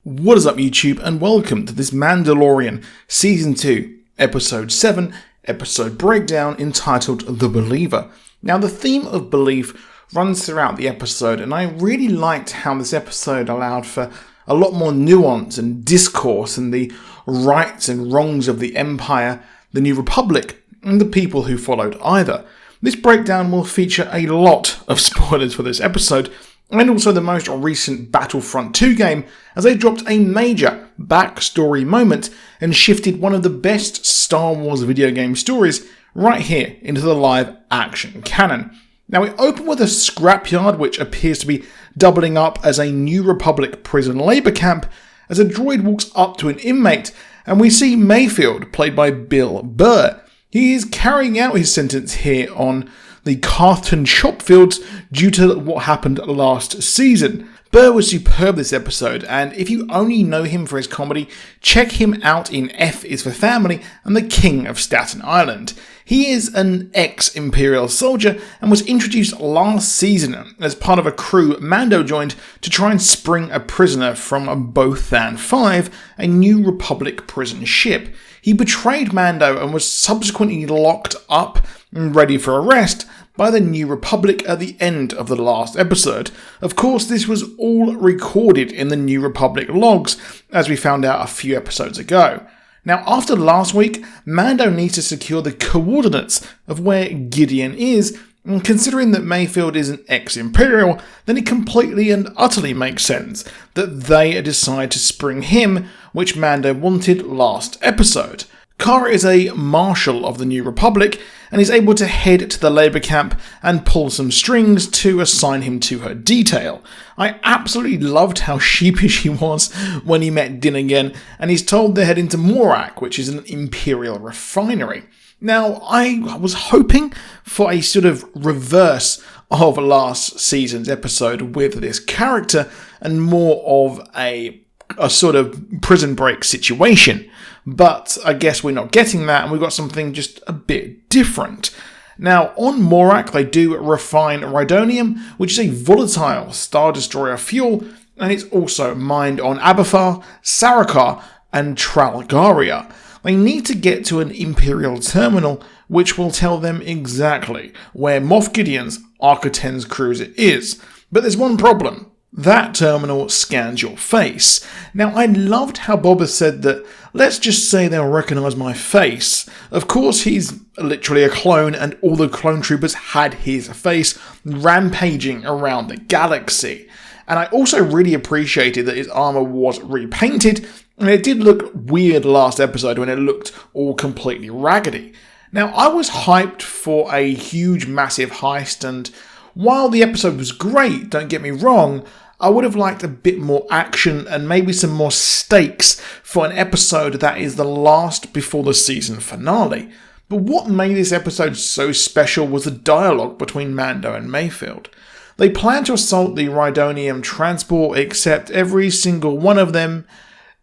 What is up, YouTube, and welcome to this Mandalorian Season 2, Episode 7, episode breakdown entitled The Believer. Now, the theme of belief runs throughout the episode, and I really liked how this episode allowed for a lot more nuance and discourse and the rights and wrongs of the Empire, the New Republic, and the people who followed either. This breakdown will feature a lot of spoilers for this episode, and also the most recent Battlefront 2 game, as they dropped a major backstory moment and shifted one of the best Star Wars video game stories right here into the live action canon. Now, we open with a scrapyard which appears to be doubling up as a New Republic prison labour camp as a droid walks up to an inmate, and we see Mayfield, played by Bill Burr. He is carrying out his sentence here on the Carthon shop fields due to what happened last season. Burr was superb this episode, and if you only know him for his comedy, check him out in F is for Family and The King of Staten Island. He is an ex-Imperial soldier and was introduced last season as part of a crew Mando joined to try and spring a prisoner from Bothan 5, a New Republic prison ship. He betrayed Mando and was subsequently locked up and ready for arrest by the New Republic at the end of the last episode. Of course, this was all recorded in the New Republic logs, as we found out a few episodes ago. Now, after last week, Mando needs to secure the coordinates of where Gideon is, and considering that Mayfield is an ex-Imperial, then it completely and utterly makes sense that they decide to spring him, which Mando wanted last episode. Cara is a marshal of the New Republic and is able to head to the labour camp and pull some strings to assign him to her detail. I absolutely loved how sheepish he was when he met Din again, and he's told they're heading to Morak, which is an Imperial refinery. Now, I was hoping for a sort of reverse of last season's episode with this character and more of a sort of prison break situation. But I guess we're not getting that, and we've got something just a bit different. Now, on Morak, they do refine rhydonium, which is a volatile Star Destroyer fuel, and it's also mined on Abathar, Sarikar, and Tralgaria. They need to get to an Imperial terminal, which will tell them exactly where Moff Gideon's Arca-10's cruiser is. But there's one problem. That terminal scans your face. Now, I loved how Boba said that, let's just say they'll recognise my face. Of course, he's literally a clone, and all the clone troopers had his face rampaging around the galaxy. And I also really appreciated that his armour was repainted, and it did look weird last episode when it looked all completely raggedy. Now, I was hyped for a huge, massive heist, and while the episode was great, don't get me wrong, I would have liked a bit more action and maybe some more stakes for an episode that is the last before the season finale. But what made this episode so special was the dialogue between Mando and Mayfield. They plan to assault the rhydonium transport, except every single one of them,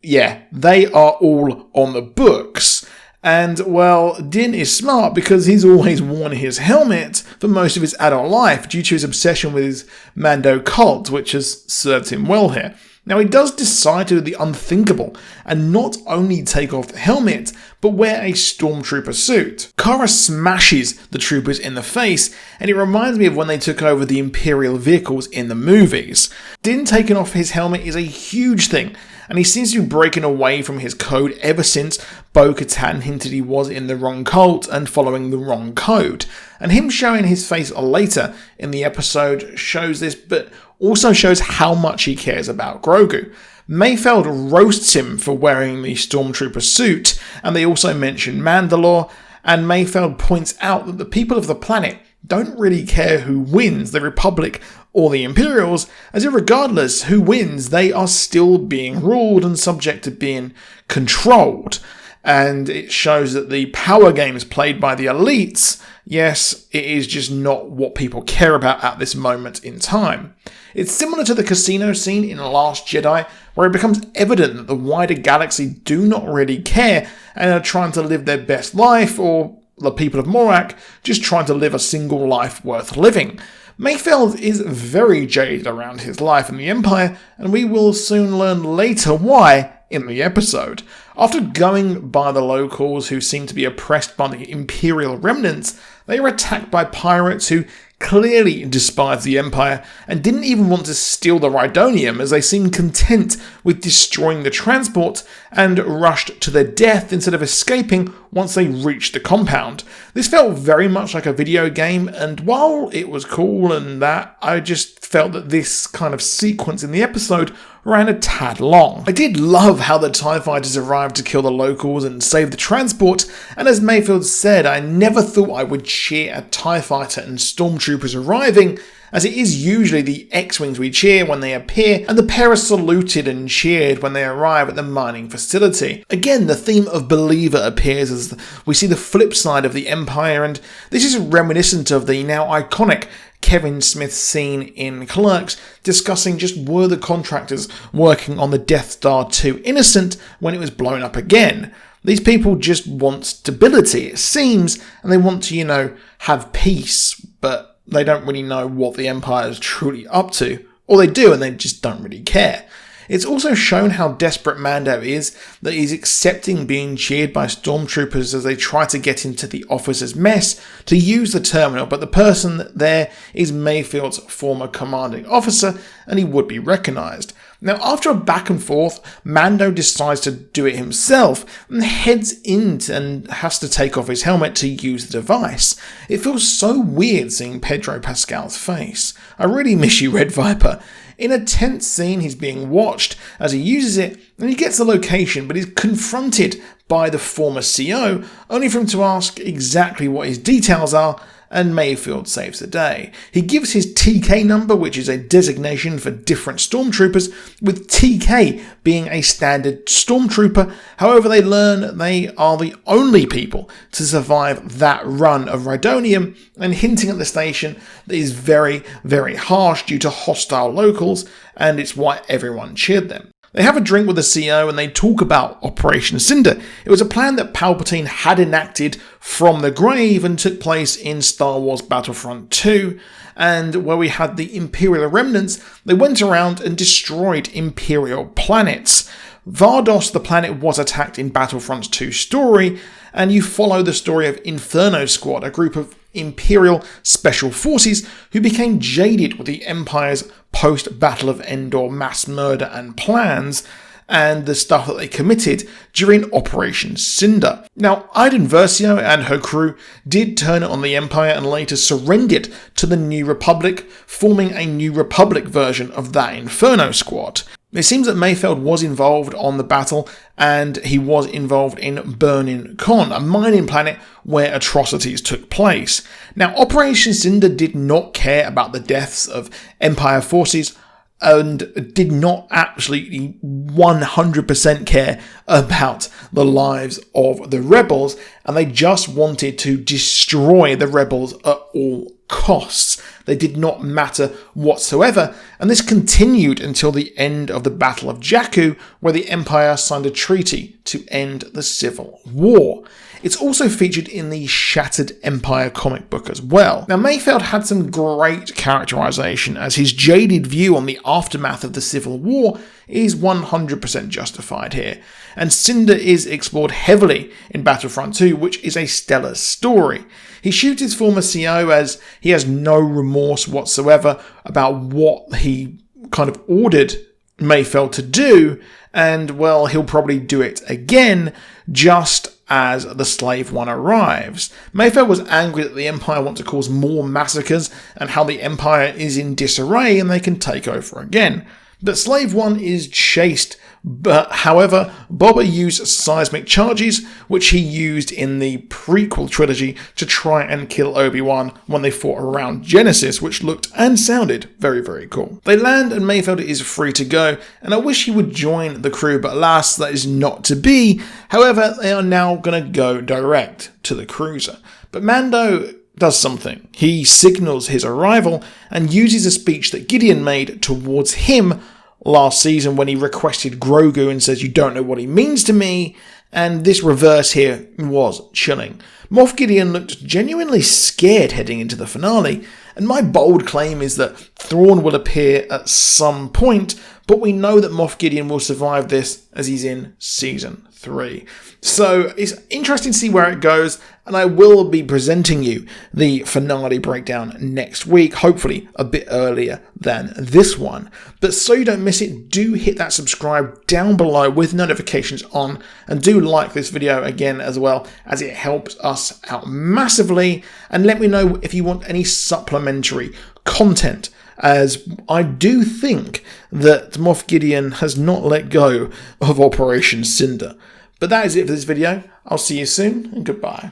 they are all on the books. And, well, Din is smart because he's always worn his helmet for most of his adult life due to his obsession with his Mando cult, which has served him well here. Now, he does decide to do the unthinkable and not only take off the helmet, but wear a stormtrooper suit. Cara smashes the troopers in the face, and it reminds me of when they took over the Imperial vehicles in the movies. Din taking off his helmet is a huge thing, and he seems to be breaking away from his code ever since Bo-Katan hinted he was in the wrong cult and following the wrong code. And him showing his face later in the episode shows this, but also shows how much he cares about Grogu. Mayfield roasts him for wearing the Stormtrooper suit, and they also mention Mandalore, and Mayfield points out that the people of the planet don't really care who wins, the Republic or the Imperials, as if regardless who wins, they are still being ruled and subject to being controlled. And it shows that the power games played by the elites, yes, it is just not what people care about at this moment in time. It's similar to the casino scene in The Last Jedi, where it becomes evident that the wider galaxy do not really care and are trying to live their best life, or the people of Morak just trying to live a single life worth living. Mayfeld is very jaded around his life in the Empire, and we will soon learn later why in the episode. After going by the locals who seem to be oppressed by the Imperial remnants, they are attacked by pirates who clearly despised the Empire and didn't even want to steal the Rhydonium, as they seemed content with destroying the transport and rushed to their death instead of escaping once they reached the compound. This felt very much like a video game, and while it was cool and that, I just felt that this kind of sequence in the episode ran a tad long. I did love how the TIE fighters arrived to kill the locals and save the transport, and as Mayfeld said, I never thought I would cheer a TIE fighter and stormtroopers arriving, as it is usually the X-Wings we cheer when they appear, and the pair are saluted and cheered when they arrive at the mining facility. Again, the theme of Believer appears as we see the flip side of the Empire, and this is reminiscent of the now iconic Kevin Smith scene in Clerks, discussing just were the contractors working on the Death Star 2 innocent when it was blown up again. These people just want stability, it seems, and they want to, have peace, but they don't really know what the Empire is truly up to. Or they do, and they just don't really care. It's also shown how desperate Mando is, that he's accepting being cheered by stormtroopers as they try to get into the officers' mess to use the terminal, but the person there is Mayfeld's former commanding officer, and he would be recognised. Now, after a back and forth, Mando decides to do it himself and heads in and has to take off his helmet to use the device. It feels so weird seeing Pedro Pascal's face. I really miss you, Red Viper. In a tense scene, he's being watched as he uses it, and he gets the location, but he's confronted by the former CO, only for him to ask exactly what his details are, and Mayfeld saves the day. He gives his TK number, which is a designation for different stormtroopers, with TK being a standard stormtrooper. However, they learn they are the only people to survive that run of Rhydonium, and hinting at the station that is very, very harsh due to hostile locals, and it's why everyone cheered them. They have a drink with the CO and they talk about Operation Cinder. It was a plan that Palpatine had enacted from the grave and took place in Star Wars Battlefront 2, and where we had the Imperial remnants, they went around and destroyed Imperial planets. Vardos, the planet, was attacked in Battlefront 2 story, and you follow the story of Inferno Squad, a group of Imperial Special Forces who became jaded with the Empire's post-Battle of Endor mass murder and plans, and the stuff that they committed during Operation Cinder. Now, Iden Versio and her crew did turn on the Empire and later surrendered to the New Republic, forming a New Republic version of that Inferno Squad. It seems that Mayfeld was involved on the battle, and he was involved in Burning Con, a mining planet where atrocities took place. Now, Operation Cinder did not care about the deaths of Empire forces, and did not actually 100% care about the lives of the rebels, and they just wanted to destroy the rebels at all costs. They did not matter whatsoever, and this continued until the end of the Battle of Jakku, where the Empire signed a treaty to end the Civil War. It's also featured in the Shattered Empire comic book as well. Now, Mayfeld had some great characterization, as his jaded view on the aftermath of the Civil War is 100% justified here, and Cinder is explored heavily in Battlefront 2, which is a stellar story. He shoots his former CO as he has no remorse whatsoever about what he kind of ordered Mayfeld to do, and well, he'll probably do it again just as the Slave One arrives. Mayfeld was angry that the Empire want to cause more massacres and how the Empire is in disarray and they can take over again. But Slave One is chased, but however, Boba used seismic charges, which he used in the prequel trilogy to try and kill Obi-Wan when they fought around Genesis, which looked and sounded very, very cool. They land and Mayfeld is free to go, and I wish he would join the crew, but alas, that is not to be. However, they are now going to go direct to the cruiser. But Mando does something. He signals his arrival and uses a speech that Gideon made towards him last season when he requested Grogu and says, "You don't know what he means to me," and this reverse here was chilling. Moff Gideon looked genuinely scared heading into the finale, And my bold claim is that Thrawn will appear at some point, but we know that Moff Gideon will survive this as he's in Season 3. So it's interesting to see where it goes, and I will be presenting you the finale breakdown next week, hopefully a bit earlier than this one. But so you don't miss it, do hit that subscribe down below with notifications on, and do like this video again as well, as it helps us out massively. And let me know if you want any supplementary content, as I do think that Moff Gideon has not let go of Operation Cinder. But that is it for this video. I'll see you soon, and goodbye.